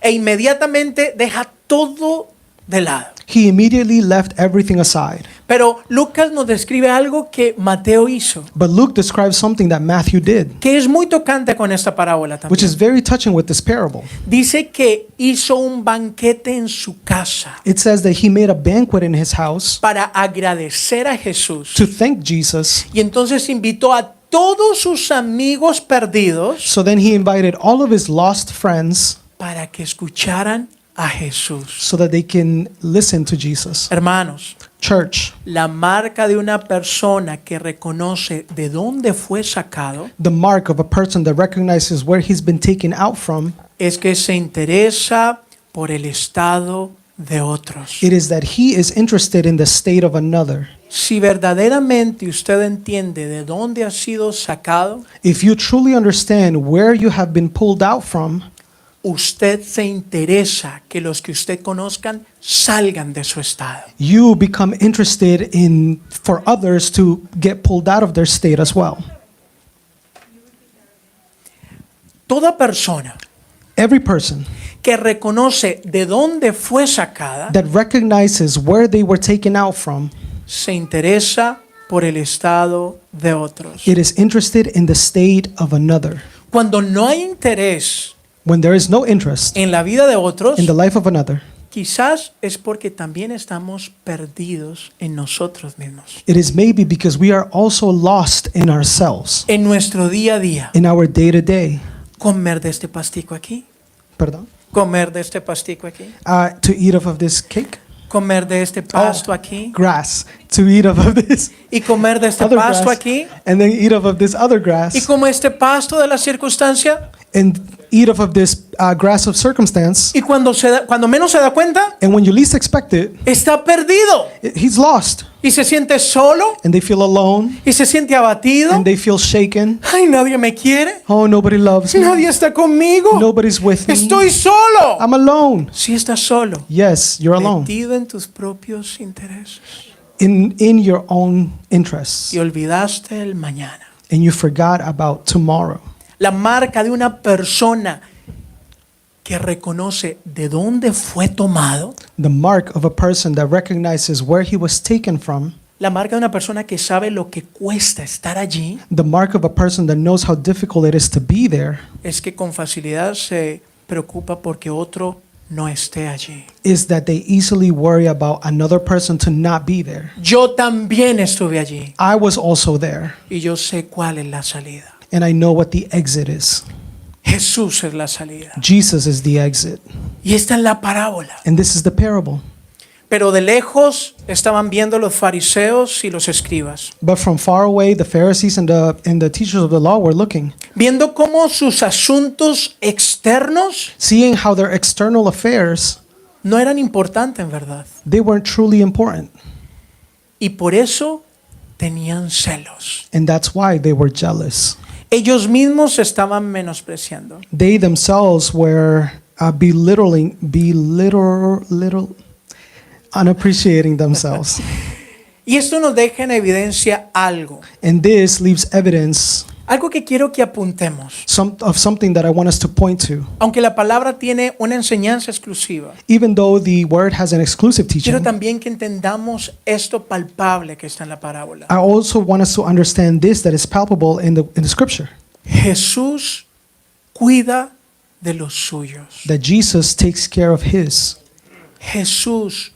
E inmediatamente deja todo de lado. He immediately left everything aside. Pero Lucas nos describe algo que Mateo hizo, But Luke describes something that Matthew did, que es muy tocante con esta parábola which is también. very touching with this parable. Dice que hizo un banquete en su casa It says that he made a banquet in his house para agradecer a Jesús. to thank Jesus. Y entonces invitó a todos sus amigos perdidos So then he invited all of his lost friends para que escucharan a Jesús. so that they can listen to Jesus. Hermanos, Church, la marca de una persona que reconoce de dónde fue sacado the mark of a person that recognizes where he's been taken out from, es que se interesa por el estado de otros. it is that he is interested in the state of another. Si verdaderamente usted entiende de dónde ha sido sacado, If you truly understand where you have been pulled out from, usted se interesa que los que usted conozcan salgan de su estado. you become interested in for others to get pulled out of their state as well. Toda persona Every person que reconoce de dónde fue sacada that recognizes where they were taken out from, se interesa por el estado de otros. it is interested in the state of another. Cuando no hay interés When there is no interest en la vida de otros, in the life of another, quizás es porque también estamos perdidos en nosotros mismos, it is maybe because we are also lost in ourselves, en nuestro día a día. in our day to day. Comer de este pastico aquí, Pardon? comer de este pastico aquí, To eat off of this cake? comer de este pasto aquí Grass. To eat off of this y comer de este other pasto grass. aquí And then eat off of this other y grass. como este pasto de la circunstancia. And eat off of this grass of circumstance. Y cuando menos se da cuenta, And when you least expect it, está perdido he's lost. y se siente solo And they feel alone. y se siente abatido. And they feel shaken. Ay, nadie me quiere, Oh, nobody loves me. nadie está conmigo, Nobody's with me. estoy solo. I'm alone. Si estás solo, Yes, you're alone. metido en tus propios intereses In your own interests. y olvidaste el mañana. And you forgot about tomorrow. La marca de una persona que reconoce de dónde fue tomado, The mark of a person that recognizes where he was taken from. la marca de una persona que sabe lo que cuesta estar allí, The mark of a person that knows how difficult it is to be there es que con facilidad se preocupa porque otro no esté allí. is that they easily worry about another person to not be there. Yo también estuve allí I was also there, y yo sé cuál es la salida. and I know what the exit is. Jesús es la salida. Jesus is the exit. Y esta es la parábola. And this is the parable. Pero de lejos estaban viendo los fariseos y los escribas, But from far away, the Pharisees and the teachers of the law were looking, viendo cómo sus asuntos externos seeing how their external affairs, no eran importantes en verdad. they weren't truly important. Y por eso tenían celos. And that's why they were jealous. Ellos mismos se estaban menospreciando. They themselves were unappreciating themselves. Y esto nos deja en evidencia algo. And this leaves evidence Algo que quiero que apuntemos, something that I want us to point to. aunque la palabra tiene una enseñanza exclusiva, Even though the word has an exclusive quiero teaching, también que entendamos esto palpable que está en la parábola. I also want us to understand this that is palpable in the scripture. Jesús cuida de los suyos. That Jesus takes care of his. Jesús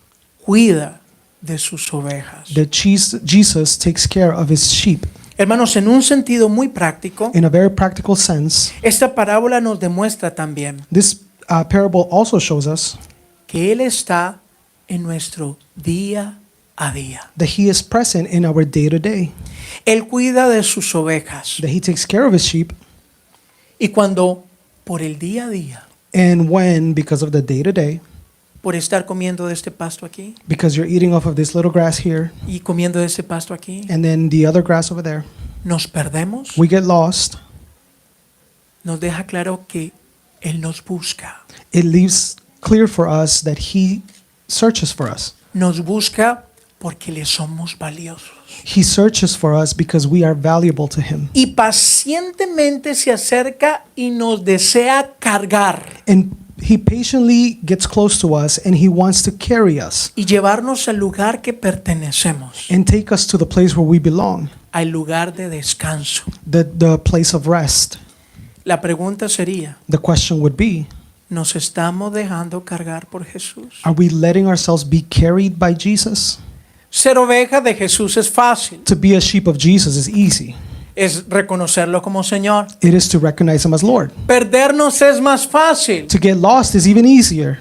cuida de sus ovejas. That Jesus takes care of his sheep. Hermanos, en un sentido muy práctico, In a very practical sense, esta parábola nos demuestra también this parable also shows us que Él está en nuestro día a día. that he is present in our day to day. Él cuida de sus ovejas. That he takes care of his sheep. Y cuando por el día a día, And when, because of the day to day, por estar comiendo de este pasto aquí because you're eating off of this little grass here y comiendo de este pasto aquí, and then the other grass over there, nos perdemos, we get lost. nos deja claro que Él nos busca. It leaves clear for us that he searches for us. Nos busca porque le somos valiosos. He searches for us because we are valuable to him. Y pacientemente se acerca y nos desea cargar And he patiently gets close to us and he wants to carry us y llevarnos al lugar que pertenecemos, and take us to the place where we belong, al lugar de descanso. the place of rest. La pregunta sería, The question would be, ¿nos estamos dejando cargar por Jesús? are we letting ourselves be carried by Jesus? Ser oveja de Jesús es fácil, To be a sheep of Jesus is easy. es reconocerlo como Señor. It is to recognize him as Lord. Perdernos es más fácil. To get lost is even easier.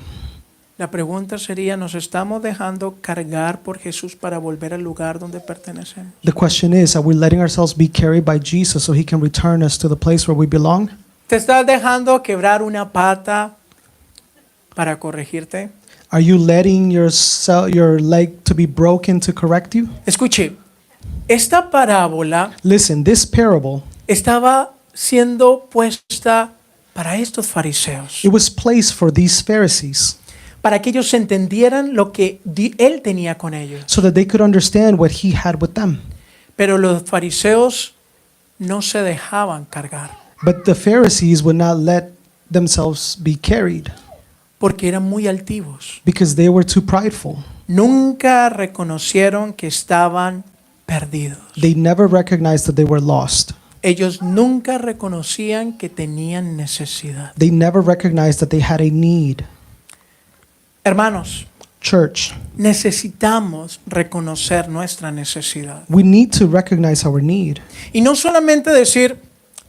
La pregunta sería, ¿nos estamos dejando cargar por Jesús para volver al lugar donde pertenecemos? The question is, are we letting ourselves be carried by Jesus so he can return us to the place where we belong? ¿Te estás dejando quebrar una pata para corregirte? Are you letting your leg to be broken to correct you? Escuche, esta parábola Listen, this parable, estaba siendo puesta para estos fariseos, it was placed for these Pharisees para que ellos entendieran lo que él tenía con ellos. so that they could understand what he had with them. Pero los fariseos no se dejaban cargar But the Pharisees would not let themselves be carried porque eran muy altivos. because they were too prideful. Nunca reconocieron que estaban perdidos. They never recognized that they were lost. Ellos nunca reconocían que tenían necesidad. They never recognized that they had a need. Hermanos, Church, necesitamos reconocer nuestra necesidad. we need to recognize our need. Y no solamente decir,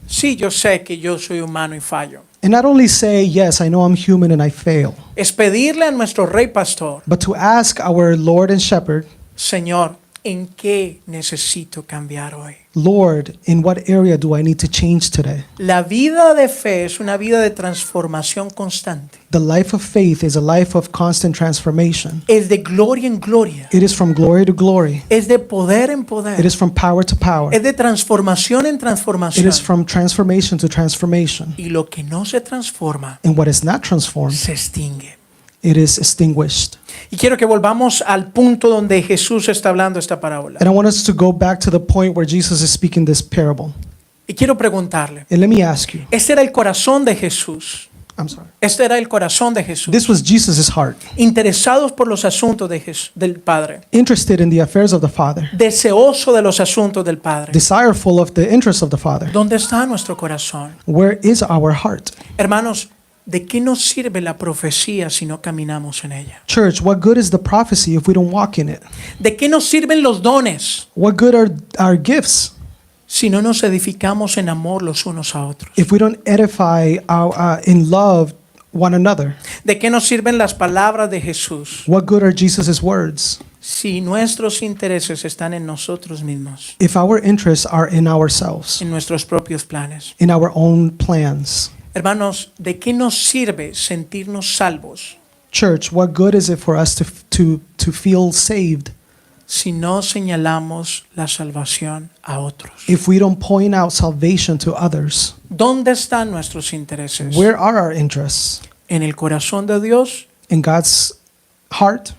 sí, yo sé que yo soy humano y fallo. And not only say, yes, I know I'm human and I fail, Es pedirle a nuestro rey pastor, but to ask our Lord and Shepherd, Señor, ¿en qué necesito cambiar hoy? Lord, in what area do I need to change today? La vida de fe es una vida de transformación constante. The life of faith is a life of constant transformation. Es de gloria en gloria. It is from glory to glory. Es de poder en It poder. is from power to power. Es de transformación en It transformación. is from transformation to transformation. Y lo que no se transforma And what is not transformed, se extingue. it is extinguished. Y quiero que volvamos al punto donde Jesús está hablando esta parábola. And I want us to go back to the point where Jesus is speaking this parable. Y quiero preguntarle, And let me ask you, este era el corazón de Jesús. I'm sorry. Este era el corazón de Jesús. This was Jesus' heart, Interesados por los asuntos del Padre. interested in the affairs of the Father, Deseoso de los asuntos del Padre. desireful of the interests of the Father. ¿Dónde está nuestro corazón? Where is our heart? Hermanos, ¿de qué nos sirve la profecía si no caminamos en ella? Church, what good is the prophecy if we don't walk in it? ¿De qué nos sirven los dones What good are our gifts si no nos edificamos en amor los unos a otros? if we don't edify in love one another? ¿De qué nos sirven las palabras de Jesús What good are Jesus' words si nuestros intereses están en nosotros mismos, if our interests are in ourselves, en nuestros propios planes? in our own plans? Hermanos, ¿de qué nos sirve sentirnos salvos Church, what good is it for us to feel saved si no señalamos la salvación a otros? if we don't point out salvation to others? ¿Dónde están nuestros intereses? Where are our interests? ¿En el corazón de Dios In God's heart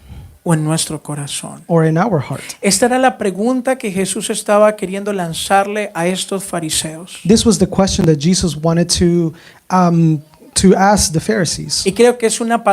o en nuestro corazón? or in our heart? Esta era la pregunta que Jesús estaba queriendo lanzarle a estos fariseos. This was the question that Jesus wanted to ask the Pharisees. Y creo que es una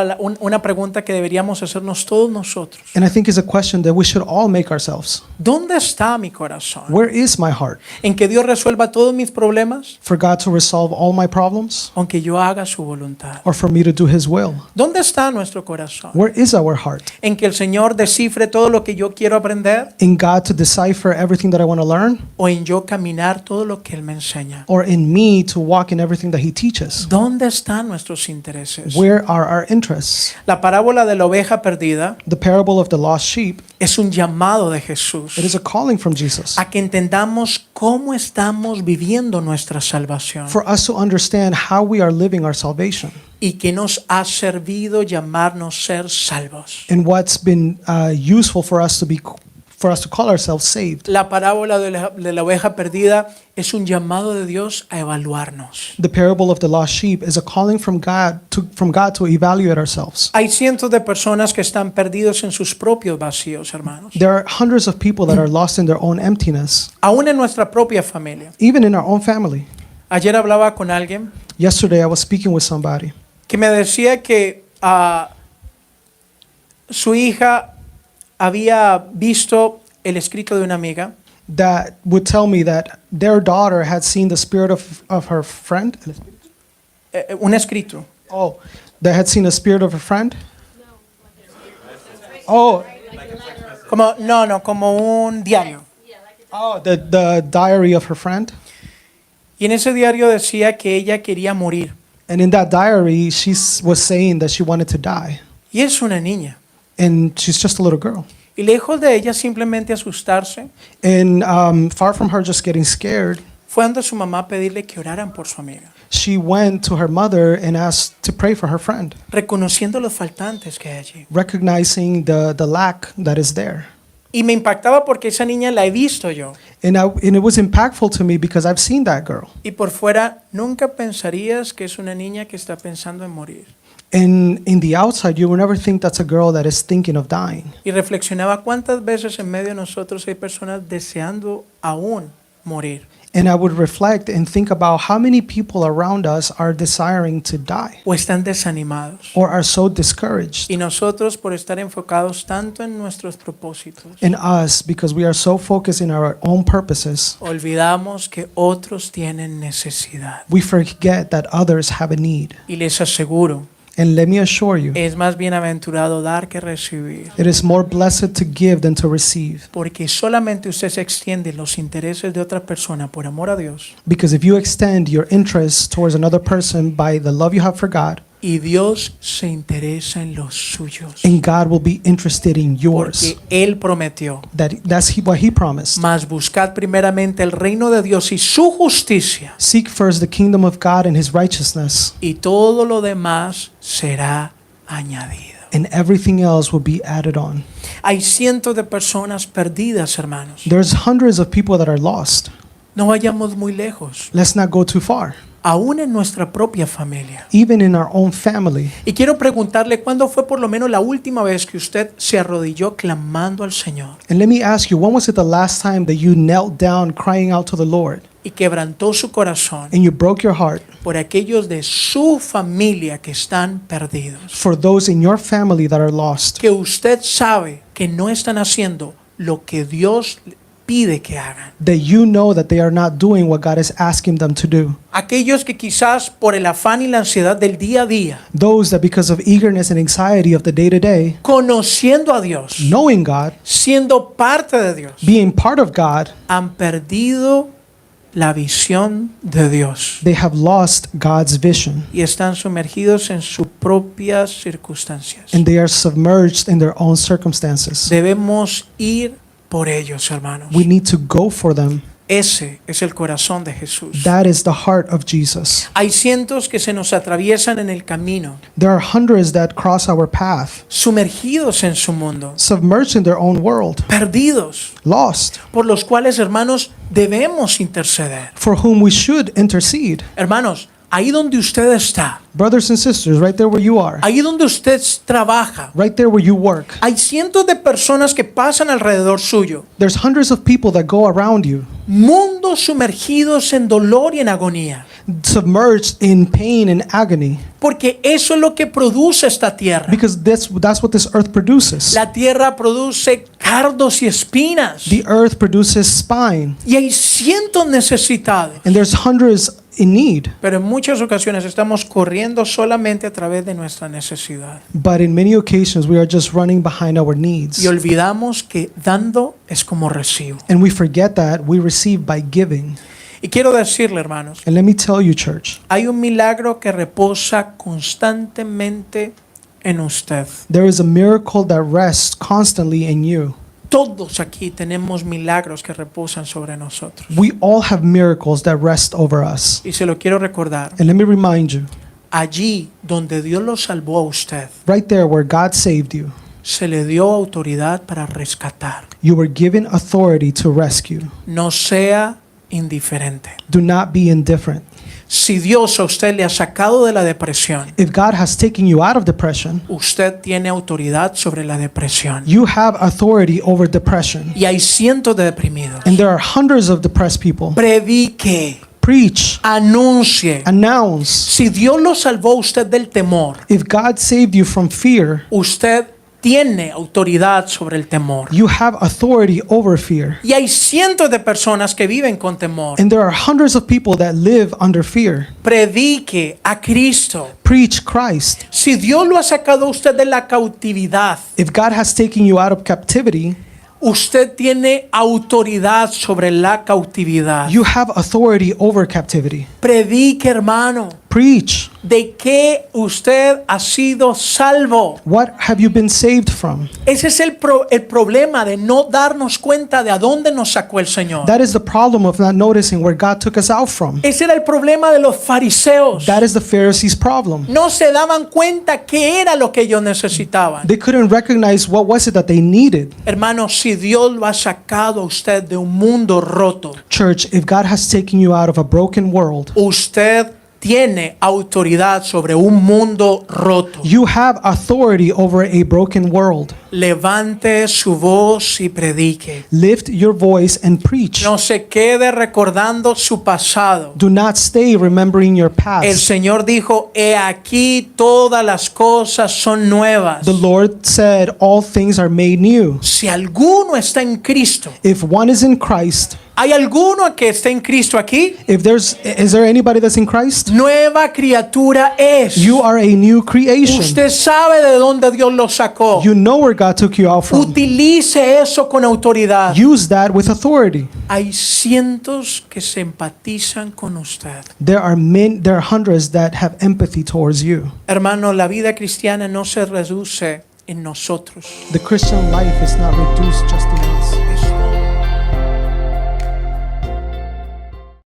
pregunta que deberíamos hacernos todos nosotros. And I think it's a question that we should all make ourselves. ¿Dónde está mi corazón? Where is my heart? ¿En que Dios resuelva todos mis problemas? For God to resolve all my problems, ¿Aunque yo haga su voluntad? or for me to do His will? ¿Dónde está nuestro corazón? Where is our heart? ¿En que el Señor descifre todo lo que yo quiero aprender? In God to decipher everything that I want to learn, ¿O en yo caminar todo lo que Él me enseña? or in me to walk in everything that He teaches? ¿Dónde están nuestros intereses? Where are our interests? La parábola de la oveja perdida The parable of the lost sheep, es un llamado de Jesús it is a calling from Jesus a que entendamos cómo estamos viviendo nuestra salvación for us to understand how we are living our salvation y que nos ha servido llamarnos ser salvos. and what's been useful for us to call ourselves saved. La parábola de la oveja perdida es un llamado de Dios a evaluarnos. The parable of the lost sheep is a calling from God to evaluate ourselves. Hay cientos de personas que están perdidos en sus propios vacíos, hermanos. There are hundreds of people that are lost in their own emptiness, Aún en nuestra propia familia. even in our own family. Ayer hablaba con alguien Yesterday, I was speaking with somebody que me decía que su hija había visto el escrito de una amiga that would tell me that their daughter had seen the spirit of her friend. un escrito. Oh, that had seen the spirit of a friend? Oh, Como un diario. the diary of her friend. Y en ese diario decía que ella quería morir. And in that diary, she was saying that she wanted to die. Y es una niña. And she's just a little girl. Y lejos de ella simplemente asustarse, And far from her just getting scared, fue ante su mamá a pedirle que oraran por su amiga, she went to her mother and asked to pray for her friend, reconociendo los faltantes que hay allí. recognizing the lack that is there. Y me impactaba porque esa niña la he visto yo. And it was impactful to me because I've seen that girl. Y por fuera nunca pensarías que es una niña que está pensando en morir. And in the outside, you would never think that's a girl that is thinking of dying. Y reflexionaba cuántas veces en medio de nosotros hay personas deseando aún morir. And I would reflect and think about how many people around us are desiring to die O están desanimados. or are so discouraged. Y nosotros por estar enfocados tanto en nuestros propósitos, In us, because we are so focused in our own purposes, olvidamos que otros tienen necesidad. we forget that others have a need. Y les aseguro, And let me assure you, es más bienaventurado dar que recibir. it is more blessed to give than to receive. Porque solamente usted se extiende en los intereses de otra persona por amor a Dios. Because if you extend your interest towards another person by the love you have for God, Y Dios se interesa en los suyos. and God will be interested in yours. Porque Él prometió. That's what He promised. Mas buscad primeramente el reino de Dios y su justicia. Seek first the kingdom of God and His righteousness, Y todo lo demás será añadido. and everything else will be added on. Hay cientos de personas perdidas, hermanos. There's hundreds of people that are lost. No vayamos muy lejos. Let's not go too far. Aún en nuestra propia familia. Even in our own family. Y quiero preguntarle cuándo fue por lo menos la última vez que usted se arrodilló clamando al Señor And let me ask you, when was it the last time that you knelt down crying out to the Lord y quebrantó su corazón and you broke your heart por aquellos de su familia que están perdidos? for those in your family that are lost? Que usted sabe que no están haciendo lo que Dios pide que hagan. That you know that they are not doing what God is asking them to do. Aquellos que quizás por el afán y la ansiedad del día a día, Those that because of eagerness and anxiety of the day to day, conociendo a Dios, knowing God, siendo parte de Dios, being part of God, han perdido la visión de Dios they have lost God's vision y están sumergidos en sus propias circunstancias. and they are submerged in their own circumstances. Debemos ir por ellos, hermanos. We need to go for them. Ese es el corazón de Jesús. That is the heart of Jesus. Hay cientos que se nos atraviesan en el camino, There are hundreds that cross our path, sumergidos en su mundo, submerged in their own world, perdidos, lost, por los cuales, hermanos, debemos interceder. for whom we should intercede. Hermanos, ahí donde usted está, Brothers and sisters, right there where you are, ahí donde usted trabaja, right there where you work, hay cientos de personas que pasan alrededor suyo, there's hundreds of people that go around you, mundos sumergidos en dolor y en agonía, submerged in pain and agony, porque eso es lo que produce esta tierra. because that's what this earth produces. La tierra produce cardos y espinas, The earth produces spine, y hay cientos necesitados. and there's hundreds in need. Pero en muchas ocasiones estamos corriendo solamente a través de nuestra necesidad. But in many occasions, we are just running behind our needs. Y olvidamos que dando es como recibo. And we forget that we receive by giving. Y quiero decirle, hermanos, And let me tell you, church, hay un milagro que reposa constantemente en usted. there is a miracle that rests constantly in you. Todos aquí tenemos milagros que reposan sobre nosotros. We all have miracles that rest over us. Y se lo quiero recordar. And let me remind you, Allí donde Dios lo salvó a usted, right there where God saved you, se le dio autoridad para rescatar. you were given authority to rescue. No sea indiferente. Do not be indifferent. Si Dios a usted le ha sacado de la depresión, If God has taken you out of depression, usted tiene autoridad sobre la depresión. you have authority over depression. Y hay cientos de deprimidos. And there are hundreds of depressed people. Predique, Preach, anuncie. announce. Si Dios lo salvó a usted del temor, If God saved you from fear, usted tiene autoridad sobre el temor. you have authority over fear. Y hay cientos de personas que viven con temor. And there are hundreds of people that live under fear. Predique a Cristo. Preach Christ. Si Dios lo ha sacado a usted de la cautividad, If God has taken you out of captivity, usted tiene autoridad sobre la cautividad. you have authority over captivity. Predique, hermano, Preach. de que usted ha sido salvo. What have you been saved from? Ese es el problema de no darnos cuenta de a dónde nos sacó el Señor. That is the problem of not noticing where God took us out from. Ese era el problema de los fariseos. That is the Pharisees' problem. No se daban cuenta qué era lo que ellos necesitaban. They couldn't recognize what was it that they needed. Hermano, si Dios lo ha sacado a usted de un mundo roto, Church, if God has taken you out of a broken world, usted tiene autoridad sobre un mundo roto. you have authority over a broken world. Levante su voz y predique. Lift your voice and preach. No se quede recordando su pasado. Do not stay remembering your El past. Señor dijo, he aquí todas las cosas son nuevas. The Lord said, all things are made new. Si alguno está en Cristo, If one is in Christ, ¿hay alguno que esté en Cristo aquí? is there anybody that's in Christ? Nueva criatura es. You are a new creation. Usted sabe de dónde Dios lo sacó. You know where God took you out from. Utilice eso con autoridad. Use that with authority. Hay cientos que se empatizan con usted. There are hundreds that have empathy towards you. Hermano, la vida cristiana no se reduce en nosotros. The Christian life is not reduced just in us.